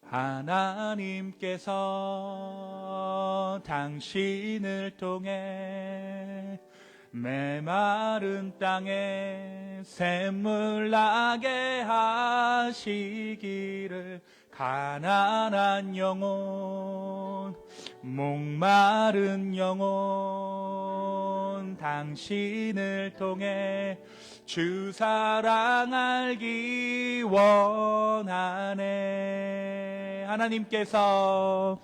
하나님께서 당신을 통해 메마른 땅에 샘물 나게 하시기를 가난한 영혼 목마른 영혼 당신을 통해 주 사랑 알기 원하네. 하나님께서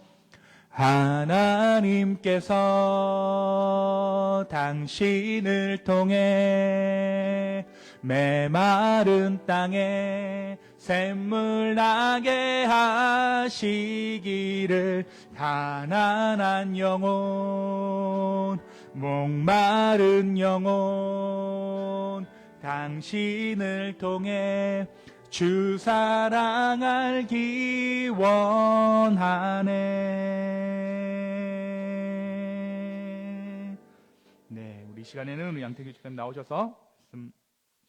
당신을 통해 메마른 땅에 샘물 나게 하시기를 가난한 영혼 목마른 영혼 당신을 통해 주 사랑 알기 원하네. 네, 우리 시간에는 양태규 집사님 나오셔서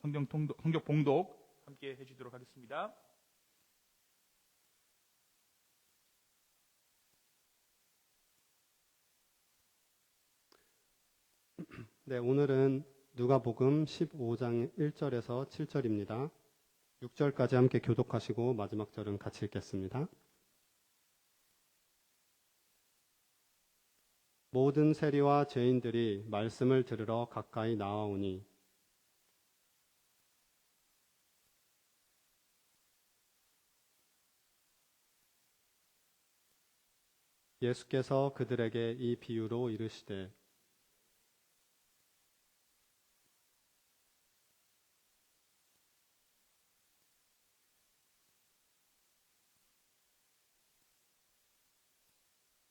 성경 봉독 함께 해주도록 하겠습니다. 네, 오늘은 누가복음 15장 1절에서 7절입니다. 6절까지 함께 교독하시고 마지막 절은 같이 읽겠습니다. 모든 세리와 죄인들이 말씀을 들으러 가까이 나아오니 예수께서 그들에게 이 비유로 이르시되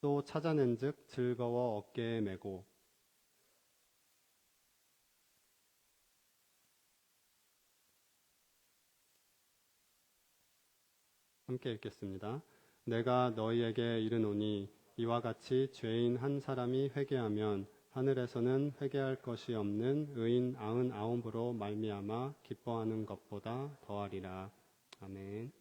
또 찾아낸즉 즐거워 어깨에 메고 함께 읽겠습니다. 내가 너희에게 이르노니 이와 같이 죄인 한 사람이 회개하면 하늘에서는 회개할 것이 없는 의인 99으로 말미암아 기뻐하는 것보다 더하리라. 아멘.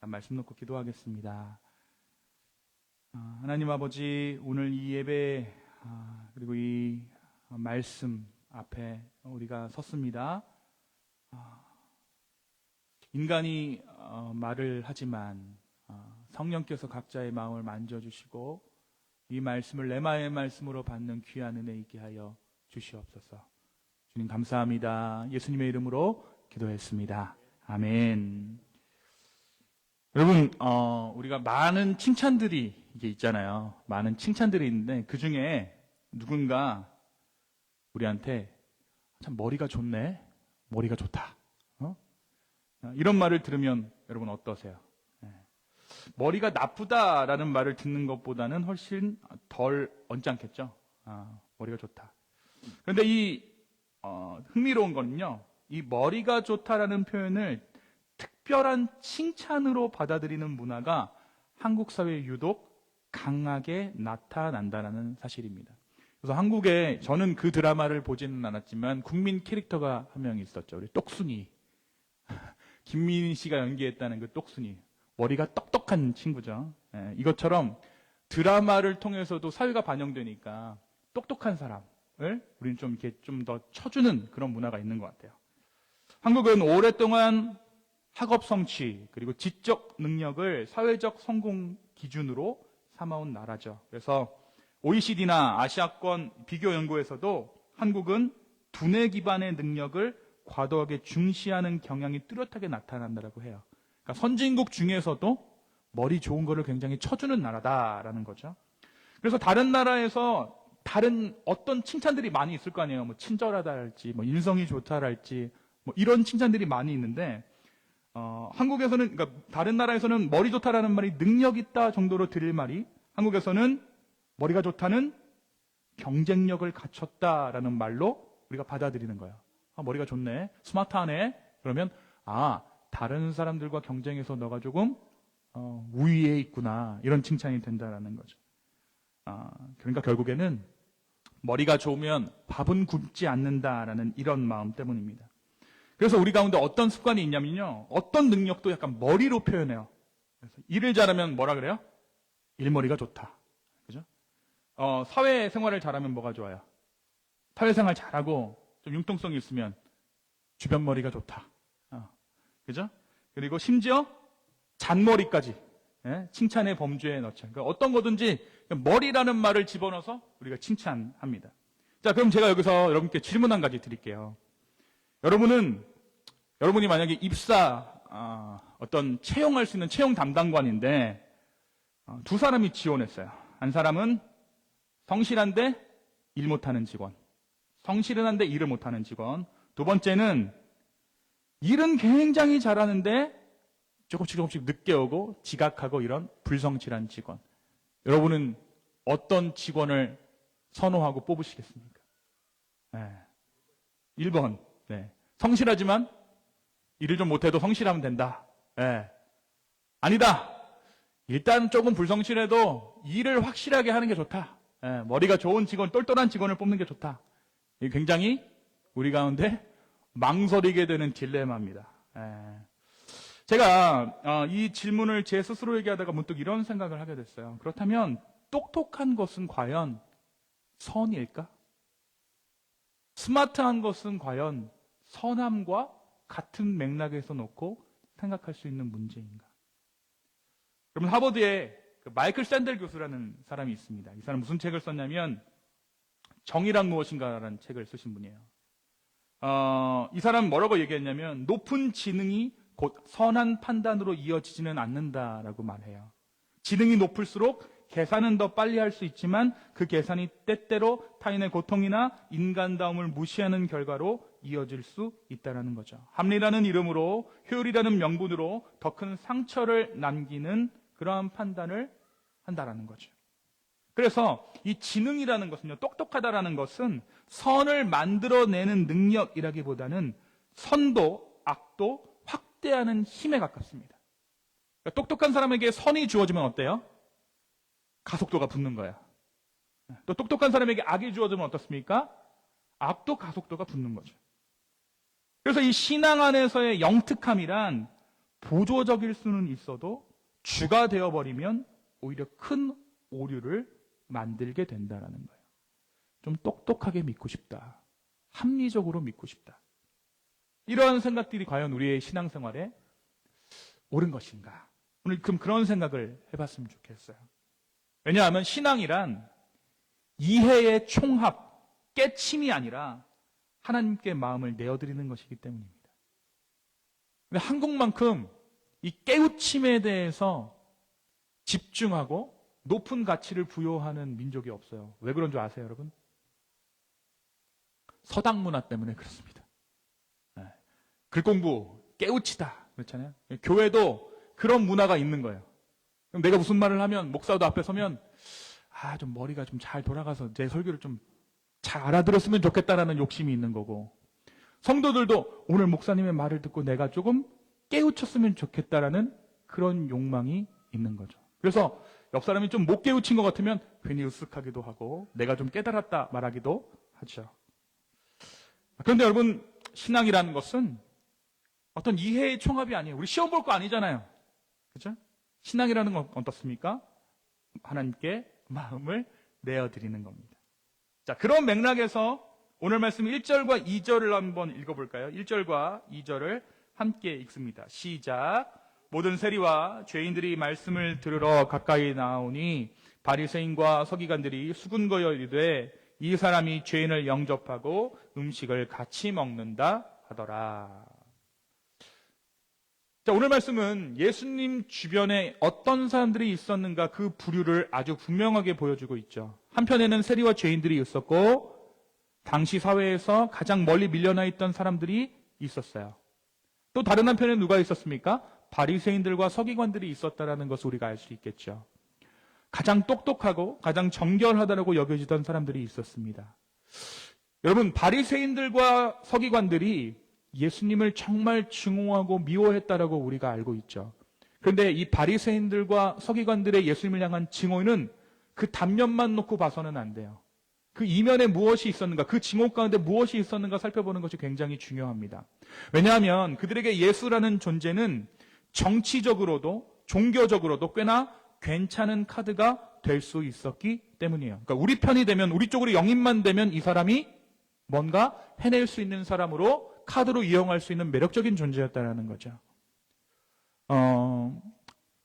말씀 놓고 기도하겠습니다. 하나님 아버지, 오늘 이 예배 그리고 이 말씀 앞에 우리가 섰습니다. 인간이 말을 하지만 성령께서 각자의 마음을 만져주시고 이 말씀을 레마의 말씀으로 받는 귀한 은혜 있게 하여 주시옵소서. 주님 감사합니다. 예수님의 이름으로 기도했습니다. 아멘. 여러분, 우리가 많은 칭찬들이 이게 있잖아요. 많은 칭찬들이 있는데 그 중에 누군가 우리한테 참 머리가 좋네, 머리가 좋다. 이런 말을 들으면 여러분 어떠세요? 머리가 나쁘다라는 말을 듣는 것보다는 훨씬 덜 언짢겠죠. 머리가 좋다. 그런데 이 흥미로운 거는요, 이 머리가 좋다라는 표현을 특별한 칭찬으로 받아들이는 문화가 한국 사회에 유독 강하게 나타난다는 사실입니다. 그래서 한국에 저는 그 드라마를 보지는 않았지만 국민 캐릭터가 한 명 있었죠. 우리 똑순이. 김민희 씨가 연기했다는 그 똑순이. 머리가 똑똑한 친구죠. 이것처럼 드라마를 통해서도 사회가 반영되니까 똑똑한 사람을 우리는 좀 이렇게 좀 더 쳐주는 그런 문화가 있는 것 같아요. 한국은 오랫동안 학업 성취 그리고 지적 능력을 사회적 성공 기준으로 삼아온 나라죠. 그래서 OECD나 아시아권 비교 연구에서도 한국은 두뇌 기반의 능력을 과도하게 중시하는 경향이 뚜렷하게 나타난다고 해요. 그러니까 선진국 중에서도 머리 좋은 거를 굉장히 쳐주는 나라다라는 거죠. 그래서 다른 나라에서 다른 어떤 칭찬들이 많이 있을 거 아니에요. 뭐 친절하다랄지, 뭐 인성이 좋다랄지, 뭐 이런 칭찬들이 많이 있는데 한국에서는, 그러니까 다른 나라에서는 머리 좋다라는 말이 능력 있다 정도로 들릴 말이 한국에서는 머리가 좋다는 경쟁력을 갖췄다라는 말로 우리가 받아들이는 거예요. 머리가 좋네, 스마트하네. 그러면 다른 사람들과 경쟁해서 너가 조금 우위에 있구나, 이런 칭찬이 된다라는 거죠. 그러니까 결국에는 머리가 좋으면 밥은 굶지 않는다라는 이런 마음 때문입니다. 그래서 우리 가운데 어떤 습관이 있냐면요. 어떤 능력도 약간 머리로 표현해요. 그래서 일을 잘하면 뭐라 그래요? 일머리가 좋다. 그죠? 사회생활을 잘하면 뭐가 좋아요? 사회생활 잘하고 좀 융통성이 있으면 주변 머리가 좋다. 그죠? 그리고 심지어 잔머리까지 칭찬의 범주에 넣죠. 그러니까 어떤 거든지 머리라는 말을 집어넣어서 우리가 칭찬합니다. 자, 그럼 제가 여기서 여러분께 질문 한 가지 드릴게요. 여러분이 만약에 입사 어떤 채용할 수 있는 채용 담당관인데 두 사람이 지원했어요. 한 사람은 성실한데 일 못하는 직원, 성실은 한데 일을 못하는 직원. 두 번째는 일은 굉장히 잘하는데 조금씩 늦게 오고 지각하고 이런 불성실한 직원. 여러분은 어떤 직원을 선호하고 뽑으시겠습니까? 1번. 성실하지만 일을 좀 못해도 성실하면 된다. 아니다. 일단 조금 불성실해도 일을 확실하게 하는 게 좋다. 머리가 좋은 직원, 똘똘한 직원을 뽑는 게 좋다. 이게 굉장히 우리 가운데 망설이게 되는 딜레마입니다. 제가 이 질문을 제 스스로에게 하다가 문득 이런 생각을 하게 됐어요. 그렇다면 똑똑한 것은 과연 선일까? 스마트한 것은 과연 선함과 같은 맥락에서 놓고 생각할 수 있는 문제인가? 여러분, 하버드에 마이클 샌델 교수라는 사람이 있습니다. 이 사람 무슨 책을 썼냐면 정의란 무엇인가라는 책을 쓰신 분이에요. 이 사람은 뭐라고 얘기했냐면 높은 지능이 곧 선한 판단으로 이어지지는 않는다라고 말해요. 지능이 높을수록 계산은 더 빨리 할 수 있지만 그 계산이 때때로 타인의 고통이나 인간다움을 무시하는 결과로 이어질 수 있다는 거죠. 합리라는 이름으로 효율이라는 명분으로 더 큰 상처를 남기는 그러한 판단을 한다라는 거죠. 그래서 이 지능이라는 것은요, 똑똑하다라는 것은 선을 만들어내는 능력이라기보다는 선도, 악도 확대하는 힘에 가깝습니다. 그러니까 똑똑한 사람에게 선이 주어지면 어때요? 가속도가 붙는 거야. 또 똑똑한 사람에게 악이 주어지면 어떻습니까? 악도 가속도가 붙는 거죠. 그래서 이 신앙 안에서의 영특함이란 보조적일 수는 있어도 주가 되어버리면 오히려 큰 오류를 만들게 된다는 거예요. 좀 똑똑하게 믿고 싶다. 합리적으로 믿고 싶다. 이러한 생각들이 과연 우리의 신앙생활에 옳은 것인가? 오늘 그런 생각을 해봤으면 좋겠어요. 왜냐하면 신앙이란 이해의 총합, 깨침이 아니라 하나님께 마음을 내어드리는 것이기 때문입니다. 근데 한국만큼 이 깨우침에 대해서 집중하고 높은 가치를 부여하는 민족이 없어요. 왜 그런 줄 아세요, 여러분? 서당 문화 때문에 그렇습니다. 글 공부, 깨우치다. 그렇잖아요. 교회도 그런 문화가 있는 거예요. 그럼 내가 무슨 말을 하면, 목사도 앞에 서면, 좀 머리가 좀 잘 돌아가서 내 설교를 좀 잘 알아들었으면 좋겠다라는 욕심이 있는 거고, 성도들도 오늘 목사님의 말을 듣고 내가 조금 깨우쳤으면 좋겠다라는 그런 욕망이 있는 거죠. 그래서 옆 사람이 좀 못 깨우친 것 같으면 괜히 으쓱하기도 하고, 내가 좀 깨달았다 말하기도 하죠. 그런데 여러분, 신앙이라는 것은 어떤 이해의 총합이 아니에요. 우리 시험 볼 거 아니잖아요. 그죠? 신앙이라는 건 어떻습니까? 하나님께 마음을 내어드리는 겁니다. 자, 그런 맥락에서 오늘 말씀 1절과 2절을 한번 읽어볼까요? 1절과 2절을 함께 읽습니다. 시작. 모든 세리와 죄인들이 말씀을 들으러 가까이 나오니 바리새인과 서기관들이 수군거려 이르되 이 사람이 죄인을 영접하고 음식을 같이 먹는다 하더라. 자, 오늘 말씀은 예수님 주변에 어떤 사람들이 있었는가 그 부류를 아주 분명하게 보여주고 있죠. 한편에는 세리와 죄인들이 있었고 당시 사회에서 가장 멀리 밀려나 있던 사람들이 있었어요. 또 다른 한편에 누가 있었습니까? 바리새인들과 서기관들이 있었다라는 것을 우리가 알 수 있겠죠. 가장 똑똑하고 가장 정결하다라고 여겨지던 사람들이 있었습니다. 여러분, 바리새인들과 서기관들이 예수님을 정말 증오하고 미워했다라고 우리가 알고 있죠. 그런데 이 바리새인들과 서기관들의 예수님을 향한 증오는 그 단면만 놓고 봐서는 안 돼요. 그 이면에 무엇이 있었는가, 그 징후 가운데 무엇이 있었는가 살펴보는 것이 굉장히 중요합니다. 왜냐하면 그들에게 예수라는 존재는 정치적으로도 종교적으로도 꽤나 괜찮은 카드가 될 수 있었기 때문이에요. 그러니까 우리 편이 되면, 우리 쪽으로 영입만 되면 이 사람이 뭔가 해낼 수 있는 사람으로 카드로 이용할 수 있는 매력적인 존재였다는 거죠.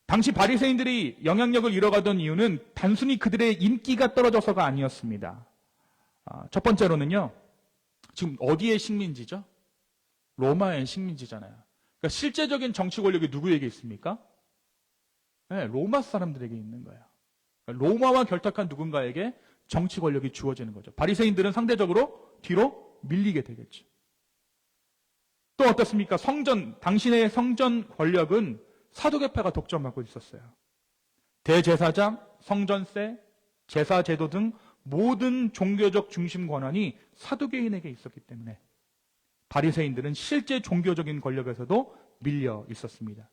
당시 바리새인들이 영향력을 잃어가던 이유는 단순히 그들의 인기가 떨어져서가 아니었습니다. 첫 번째로는요, 지금 어디의 식민지죠? 로마의 식민지잖아요. 그러니까 실제적인 정치 권력이 누구에게 있습니까? 네, 로마 사람들에게 있는 거예요. 그러니까 로마와 결탁한 누군가에게 정치 권력이 주어지는 거죠. 바리새인들은 상대적으로 뒤로 밀리게 되겠죠. 또 어떻습니까? 당신의 성전 권력은 사두개파가 독점하고 있었어요. 대제사장, 성전세, 제사 제도 등 모든 종교적 중심 권한이 사두개인에게 있었기 때문에 바리새인들은 실제 종교적인 권력에서도 밀려 있었습니다.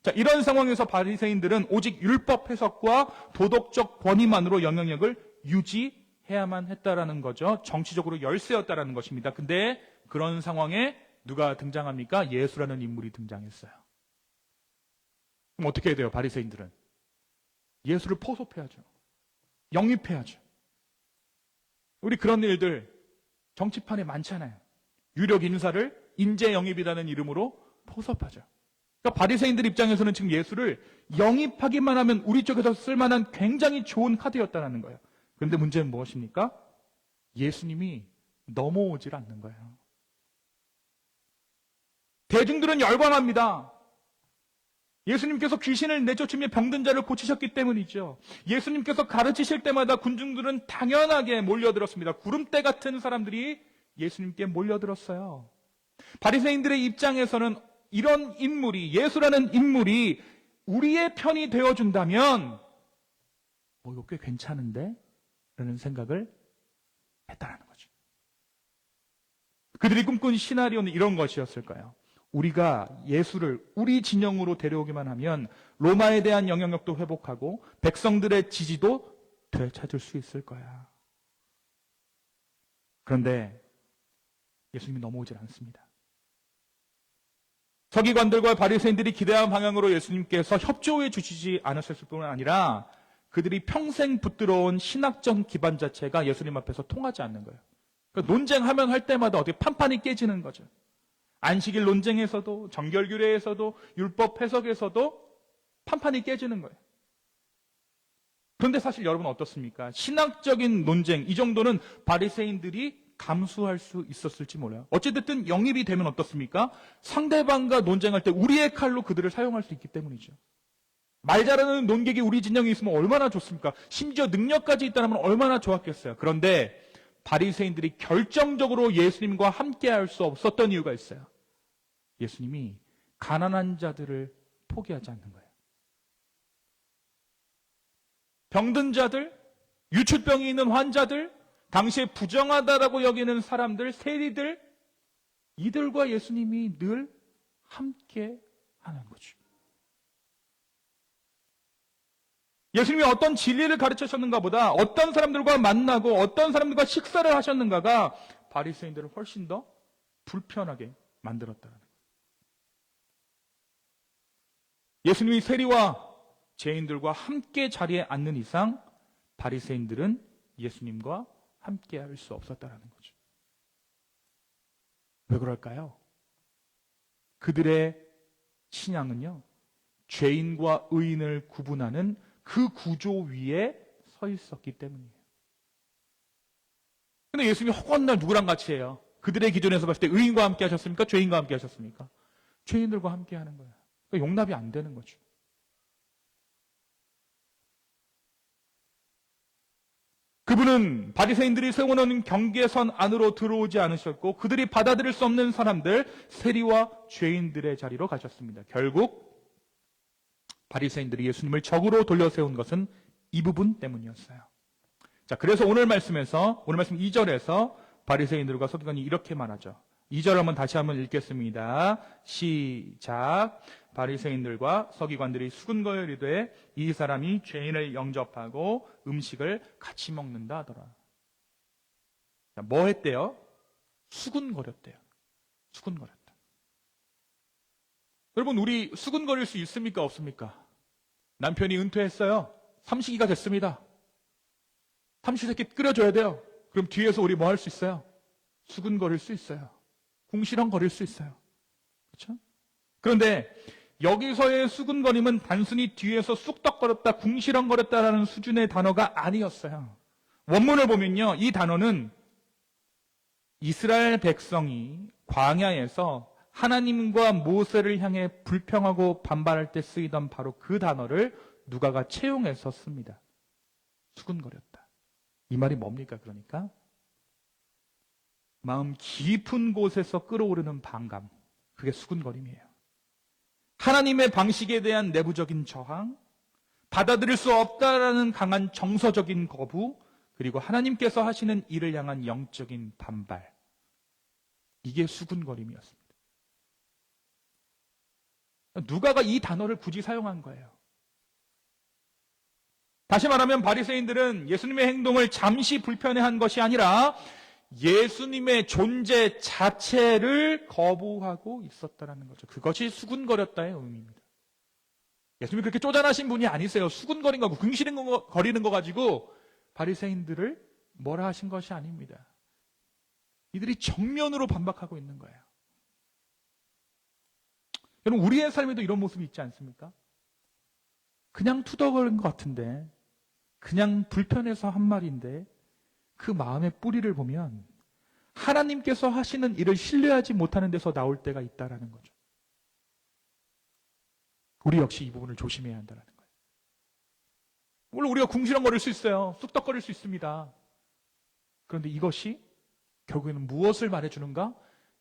자, 이런 상황에서 바리새인들은 오직 율법 해석과 도덕적 권위만으로 영향력을 유지해야만 했다라는 거죠. 정치적으로 열세였다라는 것입니다. 근데 그런 상황에 누가 등장합니까? 예수라는 인물이 등장했어요. 그럼 어떻게 해야 돼요? 바리새인들은 예수를 포섭해야죠. 영입해야죠. 우리 그런 일들 정치판에 많잖아요. 유력 인사를 인재 영입이라는 이름으로 포섭하죠. 그러니까 바리새인들 입장에서는 지금 예수를 영입하기만 하면 우리 쪽에서 쓸만한 굉장히 좋은 카드였다는 거예요. 그런데 문제는 무엇입니까? 예수님이 넘어오질 않는 거예요. 대중들은 열광합니다. 예수님께서 귀신을 내쫓으며 병든 자를 고치셨기 때문이죠. 예수님께서 가르치실 때마다 군중들은 당연하게 몰려들었습니다. 구름대 같은 사람들이 예수님께 몰려들었어요. 바리새인들의 입장에서는 이런 인물이, 예수라는 인물이 우리의 편이 되어준다면 이거 꽤 괜찮은데? 라는 생각을 했다는 거죠. 그들이 꿈꾼 시나리오는 이런 것이었을까요? 우리가 예수를 우리 진영으로 데려오기만 하면 로마에 대한 영향력도 회복하고 백성들의 지지도 되찾을 수 있을 거야. 그런데 예수님이 넘어오질 않습니다. 서기관들과 바리새인들이 기대한 방향으로 예수님께서 협조해 주시지 않으셨을 뿐만 아니라 그들이 평생 붙들어온 신학적 기반 자체가 예수님 앞에서 통하지 않는 거예요. 그러니까 논쟁하면 할 때마다 어떻게 판판이 깨지는 거죠. 안식일 논쟁에서도, 정결규례에서도, 율법 해석에서도 판판이 깨지는 거예요. 그런데 사실 여러분 어떻습니까? 신학적인 논쟁, 이 정도는 바리새인들이 감수할 수 있었을지 몰라요. 어찌됐든 영입이 되면 어떻습니까? 상대방과 논쟁할 때 우리의 칼로 그들을 사용할 수 있기 때문이죠. 말 잘하는 논객이 우리 진영에 있으면 얼마나 좋습니까? 심지어 능력까지 있다면 얼마나 좋았겠어요. 그런데 바리새인들이 결정적으로 예수님과 함께할 수 없었던 이유가 있어요. 예수님이 가난한 자들을 포기하지 않는 거예요. 병든 자들, 유출병이 있는 환자들, 당시에 부정하다라고 여기는 사람들, 세리들, 이들과 예수님이 늘 함께 하는 거죠. 예수님이 어떤 진리를 가르치셨는가 보다 어떤 사람들과 만나고 어떤 사람들과 식사를 하셨는가가 바리새인들을 훨씬 더 불편하게 만들었다는 거예요. 예수님이 세리와 죄인들과 함께 자리에 앉는 이상 바리새인들은 예수님과 함께 할 수 없었다는 거죠. 왜 그럴까요? 그들의 신앙은요, 죄인과 의인을 구분하는 그 구조 위에 서 있었기 때문이에요. 근데 예수님이 허구한 날 누구랑 같이 해요? 그들의 기준에서 봤을 때 의인과 함께 하셨습니까? 죄인과 함께 하셨습니까? 죄인들과 함께 하는 거예요. 그러니까 용납이 안 되는 거죠. 그분은 바리새인들이 세워놓은 경계선 안으로 들어오지 않으셨고 그들이 받아들일 수 없는 사람들, 세리와 죄인들의 자리로 가셨습니다. 결국 바리새인들이 예수님을 적으로 돌려세운 것은 이 부분 때문이었어요. 자, 그래서 오늘 말씀 2절에서 바리새인들과 서기관이 이렇게 말하죠. 2절 다시 한번 읽겠습니다. 시작. 바리새인들과 서기관들이 수군거려 이르되 이 사람이 죄인을 영접하고 음식을 같이 먹는다 하더라. 뭐 했대요? 수군거렸대요. 수군거렸다. 여러분, 우리 수군거릴 수 있습니까? 없습니까? 남편이 은퇴했어요. 삼식이가 됐습니다. 삼시세끼 끓여줘야 돼요. 그럼 뒤에서 우리 뭐 할 수 있어요? 수군거릴 수 있어요. 궁시렁거릴 수 있어요. 그렇죠? 그런데 여기서의 수군거림은 단순히 뒤에서 쑥덕거렸다, 궁시렁거렸다라는 수준의 단어가 아니었어요. 원문을 보면요, 이 단어는 이스라엘 백성이 광야에서 하나님과 모세를 향해 불평하고 반발할 때 쓰이던 바로 그 단어를 누가가 채용해서 씁니다. 수군거렸다. 이 말이 뭡니까? 그러니까 마음 깊은 곳에서 끓어오르는 반감, 그게 수군거림이에요. 하나님의 방식에 대한 내부적인 저항, 받아들일 수 없다라는 강한 정서적인 거부, 그리고 하나님께서 하시는 일을 향한 영적인 반발, 이게 수군거림이었습니다. 누가가 이 단어를 굳이 사용한 거예요. 다시 말하면 바리새인들은 예수님의 행동을 잠시 불편해한 것이 아니라 예수님의 존재 자체를 거부하고 있었다는 거죠. 그것이 수군거렸다의 의미입니다. 예수님이 그렇게 쪼잔하신 분이 아니세요. 수군거린 거고 궁시렁거리는 거 가지고 바리새인들을 뭐라 하신 것이 아닙니다. 이들이 정면으로 반박하고 있는 거예요. 여러분, 우리의 삶에도 이런 모습이 있지 않습니까? 그냥 투덜거린 것 같은데, 그냥 불편해서 한 말인데, 그 마음의 뿌리를 보면 하나님께서 하시는 일을 신뢰하지 못하는 데서 나올 때가 있다라는 거죠. 우리 역시 이 부분을 조심해야 한다는 거예요. 물론 우리가 궁시렁거릴 수 있어요. 쑥덕거릴 수 있습니다. 그런데 이것이 결국에는 무엇을 말해주는가?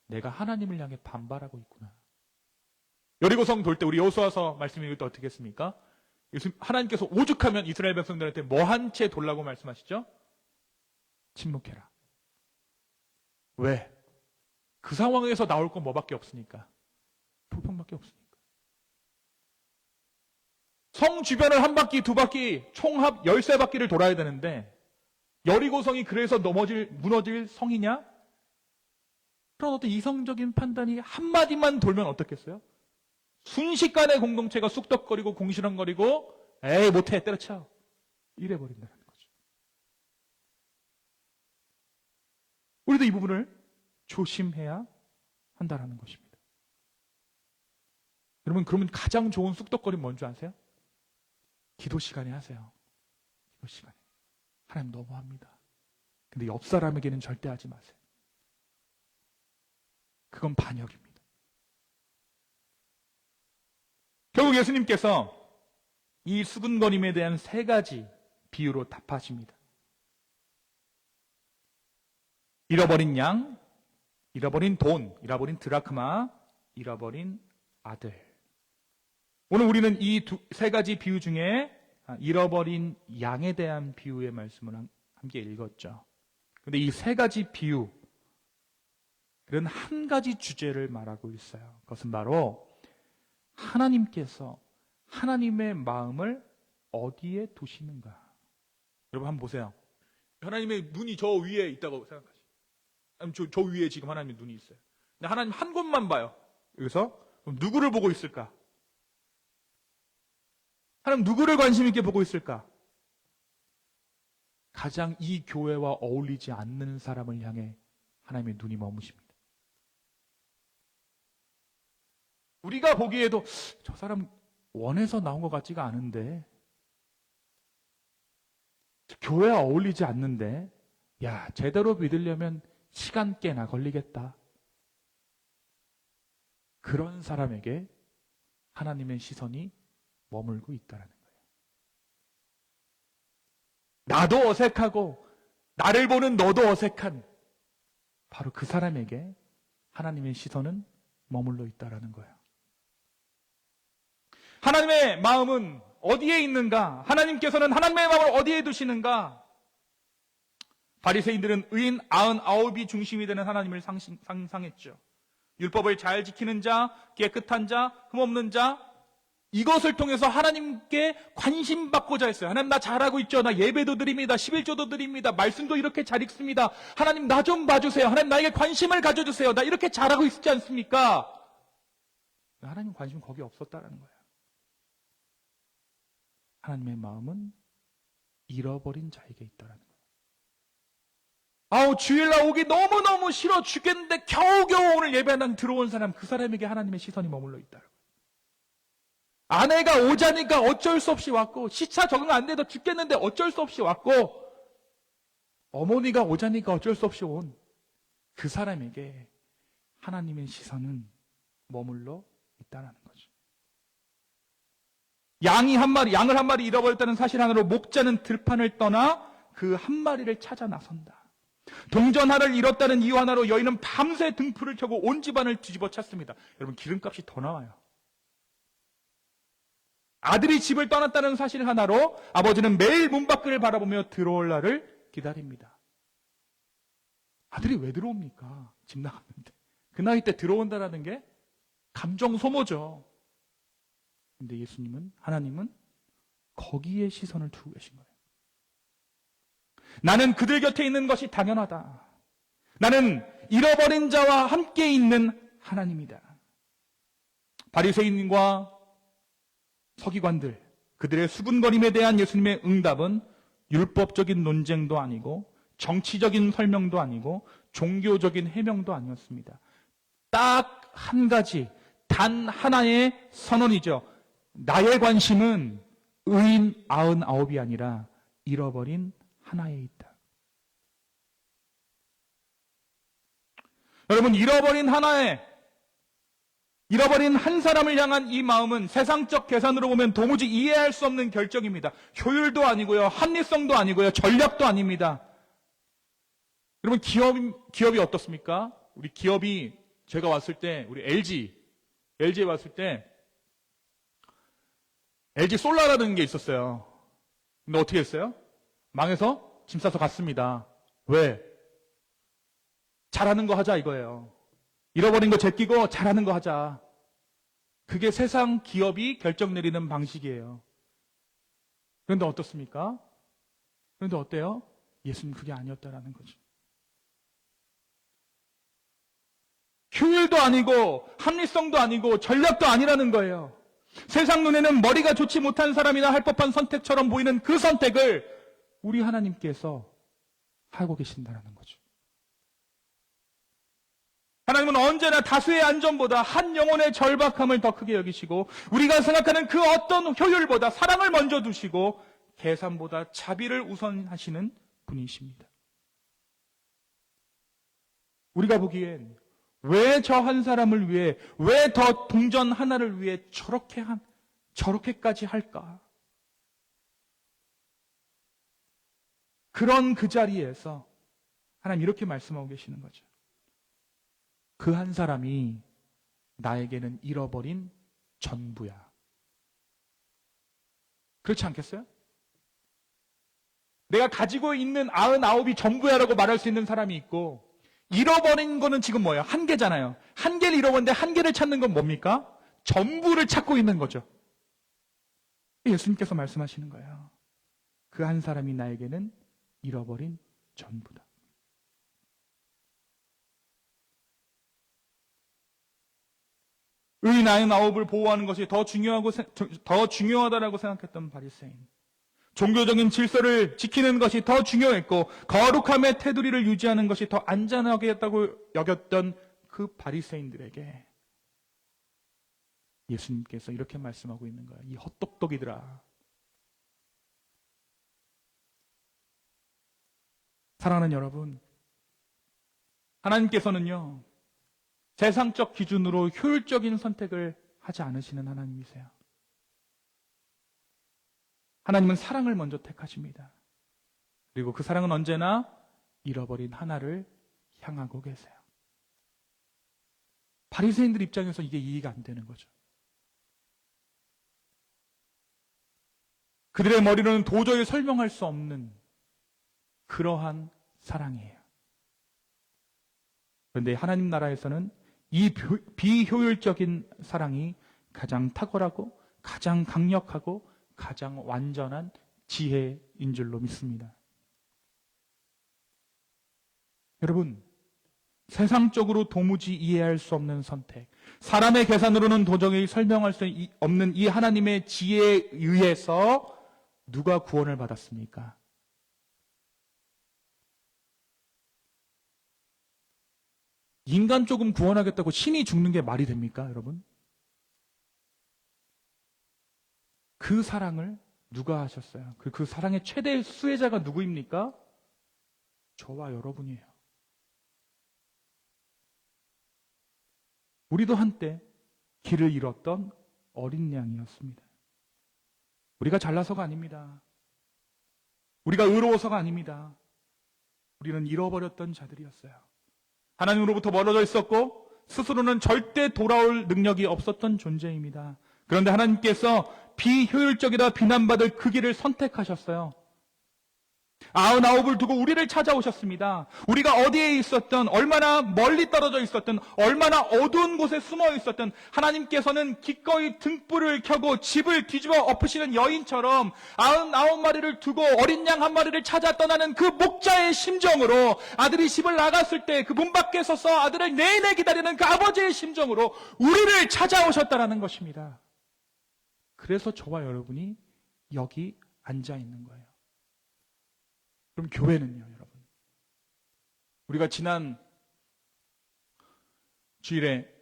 내가 하나님을 향해 반발하고 있구나. 여리고성 돌 때 우리 여호수아서 말씀 읽을 때 어떻게 했습니까? 하나님께서 오죽하면 이스라엘 백성들한테 뭐 한 채 돌라고 말씀하시죠? 침묵해라. 왜? 그 상황에서 나올 건 뭐밖에 없으니까. 불평밖에 없으니까. 성 주변을 한 바퀴, 두 바퀴, 총합 13바퀴를 돌아야 되는데 여리고성이 그래서 무너질 성이냐? 그런 어떤 이성적인 판단이 한마디만 돌면 어떻겠어요? 순식간에 공동체가 쑥덕거리고 궁시렁거리고 에이 못해 때려쳐 이래버린다는 거죠. 우리도 이 부분을 조심해야 한다는 것입니다. 여러분, 그러면 가장 좋은 쑥덕거림 뭔지 아세요? 기도 시간에 하세요. 기도 시간에. 하나님 너무합니다. 근데 옆 사람에게는 절대 하지 마세요. 그건 반역입니다. 결국 예수님께서 이 수군거림에 대한 3가지 비유로 답하십니다. 잃어버린 양, 잃어버린 돈, 잃어버린 드라크마, 잃어버린 아들. 오늘 우리는 이 3가지 비유 중에 잃어버린 양에 대한 비유의 말씀을 함께 읽었죠. 그런데 이 3가지 비유, 그런 한 가지 주제를 말하고 있어요. 그것은 바로 하나님께서 하나님의 마음을 어디에 두시는가. 여러분 한번 보세요. 하나님의 눈이 저 위에 있다고 생각하시죠. 저 위에 지금 하나님의 눈이 있어요. 근데 하나님 한 곳만 봐요. 여기서 그럼 누구를 보고 있을까? 하나님 누구를 관심 있게 보고 있을까? 가장 이 교회와 어울리지 않는 사람을 향해 하나님의 눈이 머무십니다. 우리가 보기에도 저 사람 원해서 나온 것 같지가 않은데, 교회와 어울리지 않는데, 야, 제대로 믿으려면 시간 꽤나 걸리겠다. 그런 사람에게 하나님의 시선이 머물고 있다는 거예요. 나도 어색하고 나를 보는 너도 어색한 바로 그 사람에게 하나님의 시선은 머물러 있다는 거예요. 하나님의 마음은 어디에 있는가? 하나님께서는 하나님의 마음을 어디에 두시는가? 바리새인들은 의인 99이 중심이 되는 하나님을 상상했죠. 율법을 잘 지키는 자, 깨끗한 자, 흠없는 자, 이것을 통해서 하나님께 관심받고자 했어요. 하나님 나 잘하고 있죠. 나 예배도 드립니다. 11조도 드립니다. 말씀도 이렇게 잘 읽습니다. 하나님 나 좀 봐주세요. 하나님 나에게 관심을 가져주세요. 나 이렇게 잘하고 있지 않습니까? 하나님 관심이 거기 없었다라는 거예요. 하나님의 마음은 잃어버린 자에게 있다라는 거예요. 아우 주일날 오기 너무너무 싫어 죽겠는데 겨우겨우 오늘 예배하는 들어온 사람, 그 사람에게 하나님의 시선이 머물러 있다. 아내가 오자니까 어쩔 수 없이 왔고, 시차 적응 안 돼도 죽겠는데 어쩔 수 없이 왔고, 어머니가 오자니까 어쩔 수 없이 온 그 사람에게 하나님의 시선은 머물러 있다는 거죠. 양을 한 마리 잃어버렸다는 사실 하나로 목자는 들판을 떠나 그 한 마리를 찾아 나선다. 동전하나를 잃었다는 이유 하나로 여인은 밤새 등불을 켜고 온 집안을 뒤집어 찾습니다. 여러분 기름값이 더 나와요. 아들이 집을 떠났다는 사실 하나로 아버지는 매일 문 밖을 바라보며 들어올 날을 기다립니다. 아들이 왜 들어옵니까? 집 나갔는데. 그 나이 때 들어온다라는 게 감정 소모죠. 근데 예수님은, 하나님은 거기에 시선을 두고 계신 거예요. 나는 그들 곁에 있는 것이 당연하다. 나는 잃어버린 자와 함께 있는 하나님이다. 바리새인과 서기관들, 그들의 수군거림에 대한 예수님의 응답은 율법적인 논쟁도 아니고 정치적인 설명도 아니고 종교적인 해명도 아니었습니다. 딱 한 가지, 단 하나의 선언이죠. 나의 관심은 의인 99이 아니라 잃어버린 하나에 있다. 여러분, 잃어버린 한 사람을 향한 이 마음은 세상적 계산으로 보면 도무지 이해할 수 없는 결정입니다. 효율도 아니고요, 합리성도 아니고요, 전략도 아닙니다. 여러분, 기업이 어떻습니까? 우리 기업이, 제가 왔을 때, 우리 LG에 왔을 때, LG 솔라라는 게 있었어요. 근데 어떻게 했어요? 망해서 짐 싸서 갔습니다. 왜? 잘하는 거 하자 이거예요. 잃어버린 거 제끼고 잘하는 거 하자. 그게 세상 기업이 결정 내리는 방식이에요. 그런데 어떻습니까? 그런데 어때요? 예수님 그게 아니었다라는 거죠. 효율도 아니고 합리성도 아니고 전략도 아니라는 거예요. 세상 눈에는 머리가 좋지 못한 사람이나 할 법한 선택처럼 보이는 그 선택을 우리 하나님께서 하고 계신다는 거죠. 하나님은 언제나 다수의 안전보다 한 영혼의 절박함을 더 크게 여기시고, 우리가 생각하는 그 어떤 효율보다 사랑을 먼저 두시고 계산보다 자비를 우선하시는 분이십니다. 우리가 보기엔 왜 저 한 사람을 위해, 왜 더 동전 하나를 위해 저렇게까지 할까? 그런 그 자리에서 하나님 이렇게 말씀하고 계시는 거죠. 그 한 사람이 나에게는 잃어버린 전부야. 그렇지 않겠어요? 내가 가지고 있는 99이 전부야라고 말할 수 있는 사람이 있고, 잃어버린 거는 지금 뭐예요? 한 개잖아요. 한 개를 잃어버렸는데 한 개를 찾는 건 뭡니까? 전부를 찾고 있는 거죠. 예수님께서 말씀하시는 거예요. 그 한 사람이 나에게는 잃어버린 전부다. 의인 99을 보호하는 것이 더 중요하다라고 생각했던 바리새인. 종교적인 질서를 지키는 것이 더 중요했고, 거룩함의 테두리를 유지하는 것이 더 안전하겠다고 여겼던 그 바리새인들에게 예수님께서 이렇게 말씀하고 있는 거예요. 이 헛똑똑이들아. 사랑하는 여러분, 하나님께서는요, 세상적 기준으로 효율적인 선택을 하지 않으시는 하나님이세요. 하나님은 사랑을 먼저 택하십니다. 그리고 그 사랑은 언제나 잃어버린 하나를 향하고 계세요. 바리새인들 입장에서 이게 이해가 안 되는 거죠. 그들의 머리로는 도저히 설명할 수 없는 그러한 사랑이에요. 그런데 하나님 나라에서는 이 비효율적인 사랑이 가장 탁월하고 가장 강력하고 가장 완전한 지혜인 줄로 믿습니다. 여러분, 세상적으로 도무지 이해할 수 없는 선택, 사람의 계산으로는 도저히 설명할 수 없는 이 하나님의 지혜에 의해서 누가 구원을 받았습니까? 인간 조금 구원하겠다고 신이 죽는 게 말이 됩니까, 여러분? 그 사랑을 누가 하셨어요? 그 사랑의 최대 수혜자가 누구입니까? 저와 여러분이에요. 우리도 한때 길을 잃었던 어린 양이었습니다. 우리가 잘나서가 아닙니다. 우리가 의로워서가 아닙니다. 우리는 잃어버렸던 자들이었어요. 하나님으로부터 멀어져 있었고 스스로는 절대 돌아올 능력이 없었던 존재입니다. 그런데 하나님께서 비효율적이라 비난받을 그 길을 선택하셨어요. 99을 두고 우리를 찾아오셨습니다. 우리가 어디에 있었든, 얼마나 멀리 떨어져 있었든, 얼마나 어두운 곳에 숨어 있었든 하나님께서는 기꺼이 등불을 켜고 집을 뒤집어 엎으시는 여인처럼 99마리를 두고 어린 양 한 마리를 찾아 떠나는 그 목자의 심정으로, 아들이 집을 나갔을 때 그 문 밖에 서서 아들을 내내 기다리는 그 아버지의 심정으로 우리를 찾아오셨다는 것입니다. 그래서 저와 여러분이 여기 앉아 있는 거예요. 그럼 교회는요, 여러분? 우리가 지난 주일에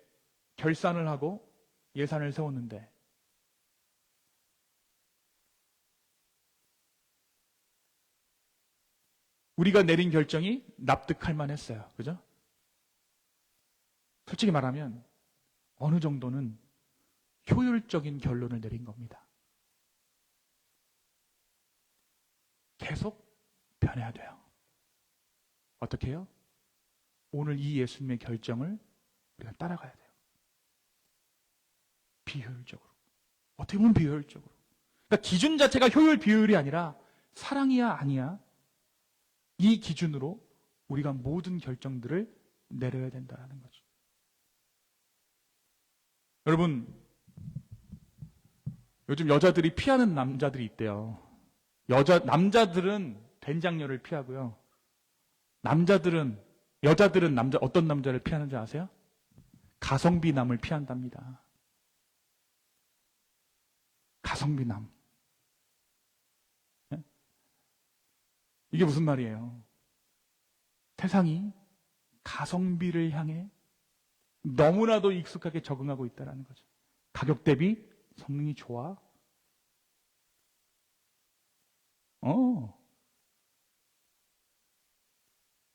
결산을 하고 예산을 세웠는데 우리가 내린 결정이 납득할 만했어요. 그죠? 솔직히 말하면 어느 정도는 효율적인 결론을 내린 겁니다. 계속 변해야 돼요. 어떻게 해요? 오늘 이 예수님의 결정을 우리가 따라가야 돼요. 비효율적으로. 어떻게 보면 비효율적으로. 그러니까 기준 자체가 효율 비효율이 아니라 사랑이야 아니야, 이 기준으로 우리가 모든 결정들을 내려야 된다는 거죠. 여러분, 요즘 여자들이 피하는 남자들이 있대요. 남자들은 된장녀를 피하고요. 여자들은 어떤 남자를 피하는지 아세요? 가성비남을 피한답니다. 가성비남. 네? 이게 무슨 말이에요? 세상이 가성비를 향해 너무나도 익숙하게 적응하고 있다는 거죠. 가격 대비 성능이 좋아.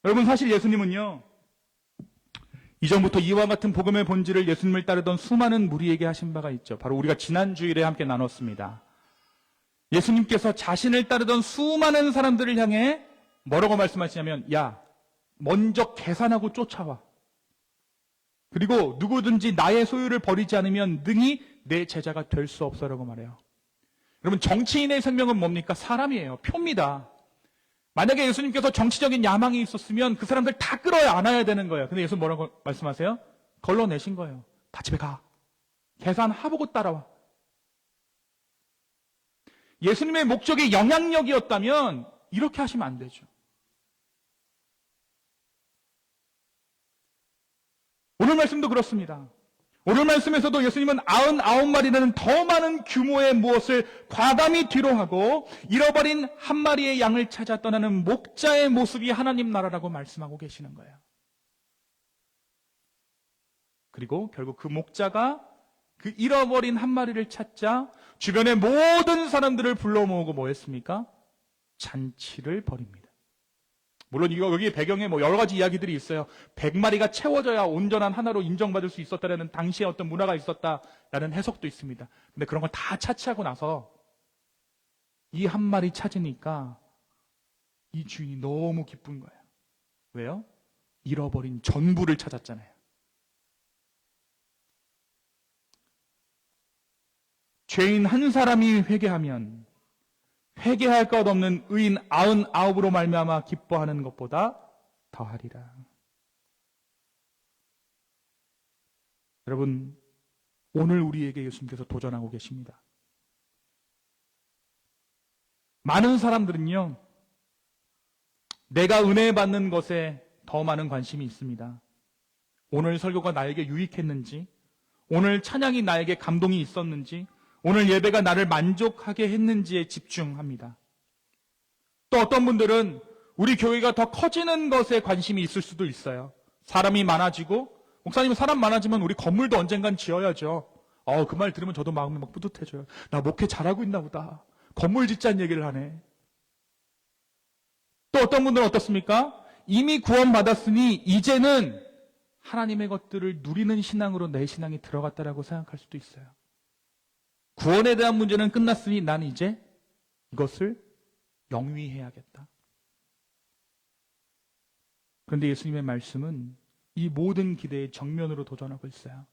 여러분, 사실 예수님은요, 이전부터 이와 같은 복음의 본질을 예수님을 따르던 수많은 무리에게 하신 바가 있죠. 바로 우리가 지난 주일에 함께 나눴습니다. 예수님께서 자신을 따르던 수많은 사람들을 향해 뭐라고 말씀하시냐면, 야, 먼저 계산하고 쫓아와. 그리고 누구든지 나의 소유를 버리지 않으면 능히 내 제자가 될 수 없어라고 말해요. 여러분, 정치인의 생명은 뭡니까? 사람이에요. 표입니다. 만약에 예수님께서 정치적인 야망이 있었으면 그 사람들 다 끌어야 안아야 되는 거예요. 근데 예수님 뭐라고 말씀하세요? 걸러내신 거예요. 다 집에 가. 계산해보고 따라와. 예수님의 목적이 영향력이었다면 이렇게 하시면 안 되죠. 오늘 말씀도 그렇습니다. 오늘 말씀에서도 예수님은 99마리라는 더 많은 규모의 무엇을 과감히 뒤로 하고 잃어버린 한 마리의 양을 찾아 떠나는 목자의 모습이 하나님 나라라고 말씀하고 계시는 거예요. 그리고 결국 그 목자가 그 잃어버린 한 마리를 찾자 주변의 모든 사람들을 불러 모으고 뭐 했습니까? 잔치를 벌입니다. 물론 여기 배경에 여러 가지 이야기들이 있어요. 100마리가 채워져야 온전한 하나로 인정받을 수 있었다라는 당시의 어떤 문화가 있었다라는 해석도 있습니다. 근데 그런 걸 다 차치하고 나서 이 한 마리 찾으니까 이 주인이 너무 기쁜 거예요. 왜요? 잃어버린 전부를 찾았잖아요. 죄인 한 사람이 회개하면 회개할 것 없는 의인 99으로 말미암아 기뻐하는 것보다 더하리라. 여러분, 오늘 우리에게 예수님께서 도전하고 계십니다. 많은 사람들은요, 내가 은혜 받는 것에 더 많은 관심이 있습니다. 오늘 설교가 나에게 유익했는지, 오늘 찬양이 나에게 감동이 있었는지, 오늘 예배가 나를 만족하게 했는지에 집중합니다. 또 어떤 분들은 우리 교회가 더 커지는 것에 관심이 있을 수도 있어요. 사람이 많아지고, 목사님 사람 많아지면 우리 건물도 언젠간 지어야죠. 그 말 들으면 저도 마음이 막 뿌듯해져요. 나 목회 잘하고 있나 보다. 건물 짓자는 얘기를 하네. 또 어떤 분들은 어떻습니까? 이미 구원받았으니 이제는 하나님의 것들을 누리는 신앙으로 내 신앙이 들어갔다라고 생각할 수도 있어요. 구원에 대한 문제는 끝났으니 나는 이제 이것을 영위해야겠다. 그런데 예수님의 말씀은 이 모든 기대에 정면으로 도전하고 있어요.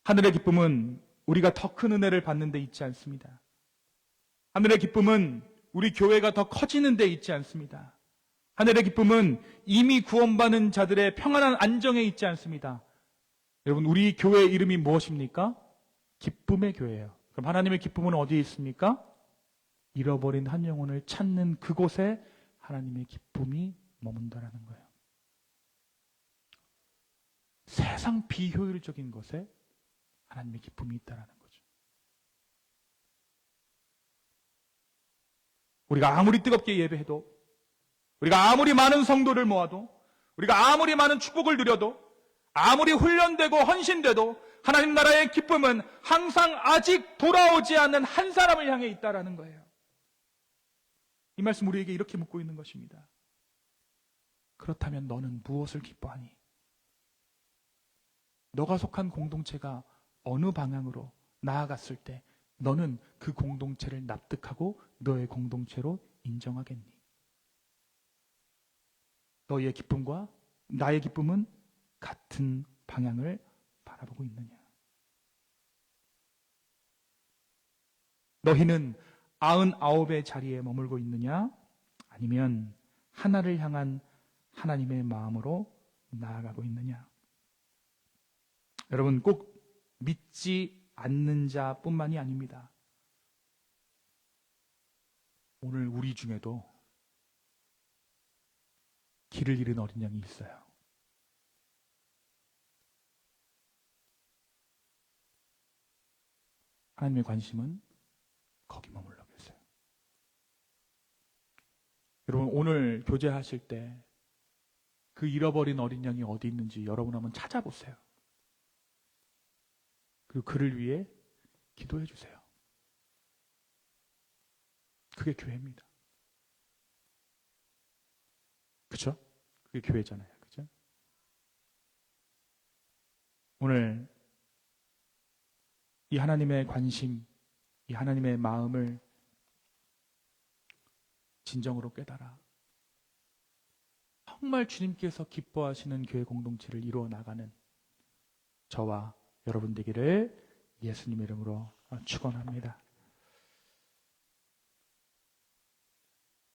하늘의 기쁨은 우리가 더 큰 은혜를 받는 데 있지 않습니다. 하늘의 기쁨은 우리 교회가 더 커지는 데 있지 않습니다. 하늘의 기쁨은 이미 구원받은 자들의 평안한 안정에 있지 않습니다. 여러분, 우리 교회의 이름이 무엇입니까? 기쁨의 교회예요. 그럼 하나님의 기쁨은 어디에 있습니까? 잃어버린 한 영혼을 찾는 그곳에 하나님의 기쁨이 머문다라는 거예요. 세상 비효율적인 것에 하나님의 기쁨이 있다라는 거죠. 우리가 아무리 뜨겁게 예배해도, 우리가 아무리 많은 성도를 모아도, 우리가 아무리 많은 축복을 누려도, 아무리 훈련되고 헌신돼도 하나님 나라의 기쁨은 항상 아직 돌아오지 않는 한 사람을 향해 있다라는 거예요. 이 말씀 우리에게 이렇게 묻고 있는 것입니다. 그렇다면 너는 무엇을 기뻐하니? 너가 속한 공동체가 어느 방향으로 나아갔을 때 너는 그 공동체를 납득하고 너의 공동체로 인정하겠니? 너의 기쁨과 나의 기쁨은 같은 방향을 바라보고 있느냐? 너희는 99의 자리에 머물고 있느냐? 아니면 하나를 향한 하나님의 마음으로 나아가고 있느냐? 여러분, 꼭 믿지 않는 자뿐만이 아닙니다. 오늘 우리 중에도 길을 잃은 어린 양이 있어요. 하나님의 관심은 거기 머물러 계세요. 여러분, 오늘 교제하실 때 그 잃어버린 어린 양이 어디 있는지 여러분 한번 찾아보세요. 그리고 그를 위해 기도해 주세요. 그게 교회입니다. 그렇죠? 그게 교회잖아요. 그렇죠? 오늘 이 하나님의 관심, 이 하나님의 마음을 진정으로 깨달아 정말 주님께서 기뻐하시는 교회 공동체를 이루어 나가는 저와 여러분 되기를 예수님의 이름으로 축원합니다.